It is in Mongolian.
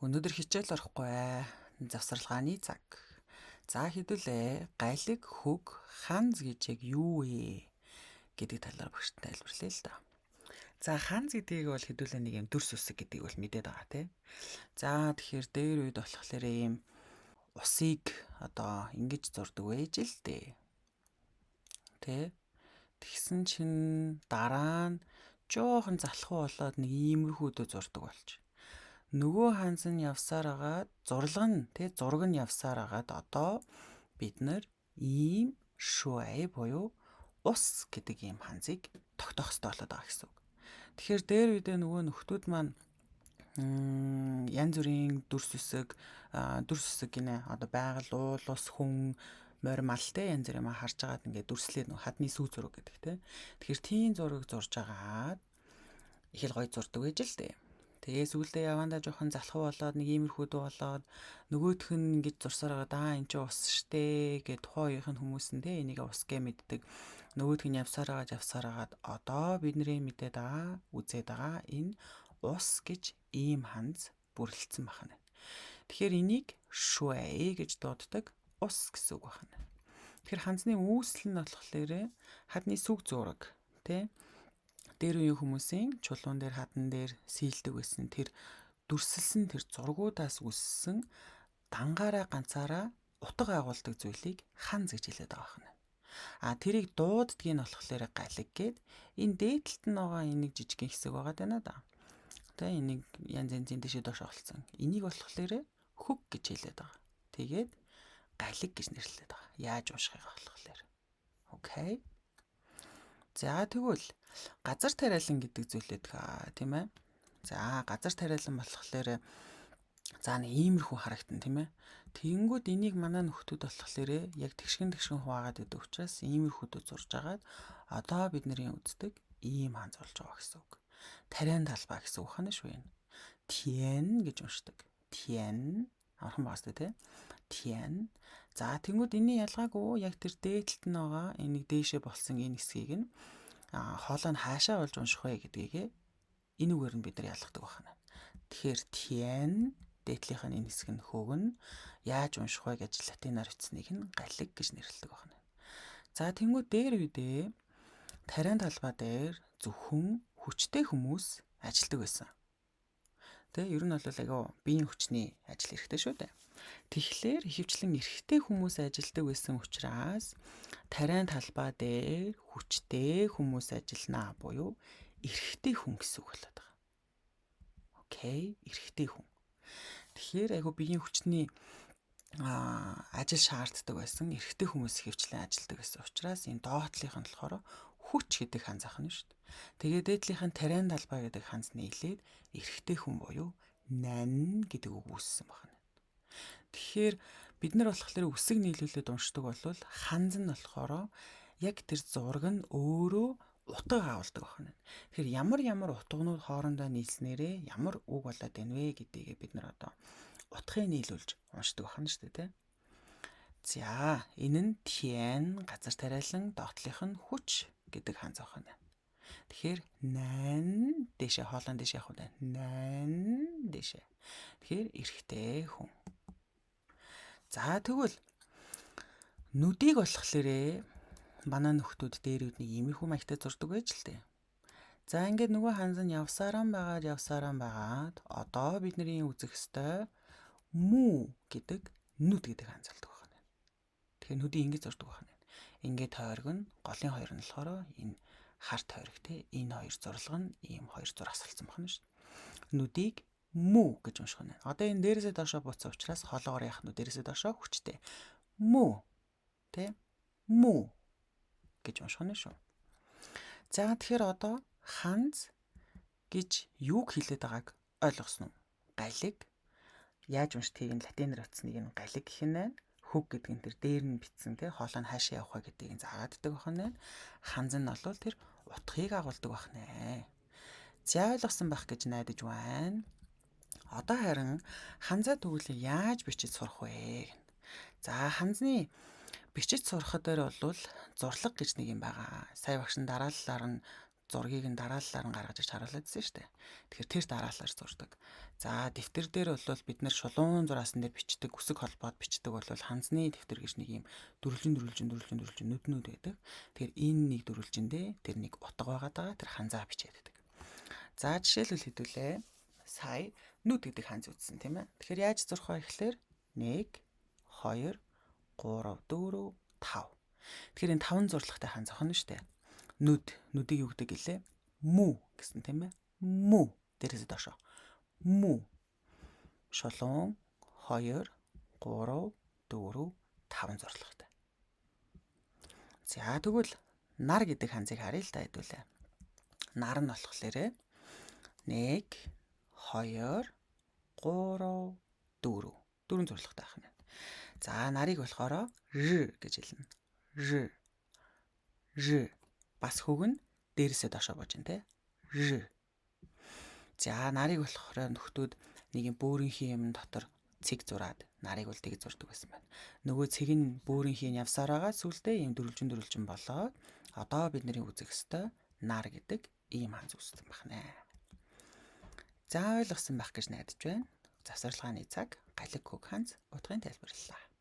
Өнөөдөр хичээл орохгүй. Завсарлагын цаг. За хэдүүлээ гайлэг хөг ханз гэж яг юу вэ гэдэг талаар багштай тайлбарлая л да. За ханз гэдгийг бол хэдүүлээ нэг юм дүрс үсэг гэдгийг бол мэдээд байгаа тий. За тэгэхээр дээр үед болохоор ийм усыг одоо ингэж зурдаг байж л дээ. Тэ. Тэгсэн чинь дараа нь жоохон залхуу болоод нэг иймэрхүүдөө зурдаг болж. Нөгөө ханз нь явсаар агаад зураг нь явсаар агаад одоо бид нар ийм шуай буюу ус гэдэг ийм ханзыг тогтоох хэрэгтэй болоод байгаа гэсэн үг. Тэгэхээр дээр үедээ нөгөө нөхдүүд маань янз бүрийн дүрс үсэг гинэ одоо байгаль уул ус хүн морь малтай янз бүрийн харж агаад ингээд дүрслээд нөгөө хадны сүг зураг гэдэг те. Тэгэхээр тийм зураг зурж агаад их л гоё зурдаг байж л дээ. Тэгээ сүүлдээ явандаа жоохон залхуу болоод нэг иймэрхүүдөө болоод нөгөөх нь ингэж зурсаар байгаа энэ ч ус штэ гэд тухайн үеийн хүмүүс нь те энийг ус гэ мэддэг. Нөгөөх нь явсаар агаад одоо бидний мэдээд байгаа үзээд байгаа энэ ус гэж ийм ханз бүрлдсэн байна. Тэгэхээр энийг шуай гэж дууддаг ус гэсэн үг байна. Тэгэхээр ханзны үүсэл нь болохоор хадны сүг зураг те дээр үеийн хүмүүсийн чулуун дээр хадан дээр сийлдэг байсан тэр дүрсэлсэн тэр зургуудаас үссэн дангаараа ганцаараа утга агуулдаг зүйлийг ханз гэж хэлээд байгаа юм. Тэрийг дууддгийг нь болохоор галиг гээд энэ дээдлэлт нь байгаа энийг жижигхэн хэсэг байгаа даа да. Тэ энийг янз янзын дэшээ доош олцсон. Энийг болохоор хөг гэж хэлээд байгаа. Тэгээд галиг гэж нэрлэдэг байгаа. Яаж уушхыг болохоор. Окей. За тэгвэл газар тариалан гэдэг зүйлээ тийм ээ. За газар тариалан болохоор за нэг иймэрхүү харагдан тийм ээ. Тэгэнгүүт энийг манай нөхдүүд болохоор яг тэгшгэн хуваагаад байдаг учраас иймэрхүүдөө зурж агаад одоо бидний үздэг ийм ханз болж байгаа гэсэн үг. Тариан талбай гэсэн үг хана шүү энэ. Тиен гэж уншдаг. Тиен архан багс тийм. Тиен. За тэгвэл энэ ялгаагүй яг тэр дээдлэлт нь байгаа энийг дээшээ болсон энэ хэсгийг нь хоолой нь хаашаа болж унших вэ гэдгийг энэ үгээр нь бид нар ялгадаг байна. Тэгэхээр тиен дээдлийнх нь энэ хэсэг нь хөг нь яаж унших вэ гэж латинаар бичсэнийг нь галиг гэж нэрлэдэг байна. За тэнгуү дээр үедээ тариан талбай дээр зөвхөн хүчтэй хүмүүс ажилладаг байсан. Тэ ер нь бол айгаа биеийн хүчний ажил хэрэгтэй шүү дээ. Тэгэхээр ихэвчлэн эрэгтэй хүмүүс ажилладаг байсан учраас тариан талбай дээр хүчтэй хүмүүс ажиллана буюу эрэгтэй хүн гэсэн үг болоод байгаа. Окей, эрэгтэй хүн. Тэгэхээр айгаа биеийн хүчний ажил шаарддаг байсан эрэгтэй хүмүүс ихэвчлэн ажилладаг гэсэн учраас энэ доотлийнх нь болохоор хүч гэдэг ханз ахна шүү дээ. Тэгээд дээдлийнх нь тариан талбай гэдэг ханз нийлээд эрэгтэй хүн буюу нан гэдэг үг үүссэн байна. Тэгэхээр бид нар болохоор үсэг нийлүүлээд уншдаг болвол ханз нь болохоор яг тэр зураг нь өөрөө утга агуулдаг байна. Тэгэхээр ямар утганууд хоорондоо нийлснээрээ ямар үг болоод байна вэ гэдгийг бид нар одоо утгыг нийлүүлж уншдаг байна шүү дээ. За энэ нь тиен газар тариалан доотлих нь хүч гэдэг ханз байна. Тэгэхээр нан дэшээ хоолон дэшээ явах үү? Нан дэшээ. Тэгэхээр эрэгтэй хүн. За тэгвэл нүдийг болохоор манай нөхдүүд дээр үдний иймэрхүү маягтай зурдаг байж л дээ. За ингээд нөгөө ханз нь явсараа байгаад одоо бидний үзэх ёстой мүү гэдэг нүд гэдэг ханз болдог байна. Тэгэхээр нүдийг ингэж зурдаг байна. Ингээд тойрог нь голын хоёр нь болохоор энэ харт тойрог те энэ хоёр зурлага нь ийм хоёр зур асалцсан байна шүү дээ. Нүдийг мүү гэж унших нь. Одоо энэ дээрээсээ доошоо буцсан учраас хоолоогоор яах нь дээрээсээ доошоо хүчтэй. Мүү те мүү гэж унших нь шүү. За тэгэхээр одоо ханз гэж юуг хэлээд байгааг ойлгосон уу? Галиг яаж уншдгийг нь латинаар утсныг нь галиг гэх нь хөг гэдэг нь тэр дээр нь бичсэн те хоолой нь хаашаа явах вэ гэдгийг заагааддаг байна. Ханз нь бол тэр утгыг агуулдаг байна. За ойлгосон байх гэж найдаж байна. Одоо харин ханзаа тэгвэл яаж бичиж сурах вэ? За ханзны бичиж сурах дээр бол зурлаг гэж нэг юм байгаа. Сая багш нь дараалалаар нь зургийг нь дараалалаар нь гаргаж ирж харуулдаг шүү дээ. Тэгэхээр тэр дараалалаар зурдаг. За дэвтэр дээр бол бид нэр шулуун зураасан дээр бичдэг, үсэг холбоод бичдэг бол ханзны дэвтэр гэж нэг юм дөрвөлжин нүднүүд байдаг. Тэгэхээр энэ нэг дөрвөлжиндээ тэр нэг утга байгаа тэр ханзаа бичээд байдаг. За жишээлбэл хэдүүлээ. Сая нүд гэдэг ханз үзсэн тийм ээ. Тэгэхээр яаж зурх вэ гэхлээр 1 2 3 4 5. Тэгэхээр энэ 5 зурлагтай ханз охно шүү дээ. Нүдийг юу гэдэг гэлээ? Мү гэсэн тийм ээ. Мү дээрээс доошо. Мү. Шулуун 2 3 4 5 зурлагтай. За тэгвэл нар гэдэг ханзыг харъя л да хэдүүлээ. Нар нь болохоор 1 2 3 4 дөрвөн зурлагтай ах нь. За нарыг болохоор Р гэж хэлнэ. Р. Бас хөг нь дээрээсээ доошоо бож ин тэ. Р. За нарыг болохоор нөхдүүд нэг юм бөөрийнхээ юм дотор цэг зураад нарыг бол тэг зурдаг байсан байна. Нөгөө цэг нь бөөрийнхээ явсаар байгаа сүултээ юм дөрвөлжин болоод одоо бидний үзэх ёстой нар гэдэг ийм ханз үүссэн байна. За ойлгосон байх гэж найдаж байна. Завсарлагын цаг галиг хөг ханз утгын тайлбарлалаа.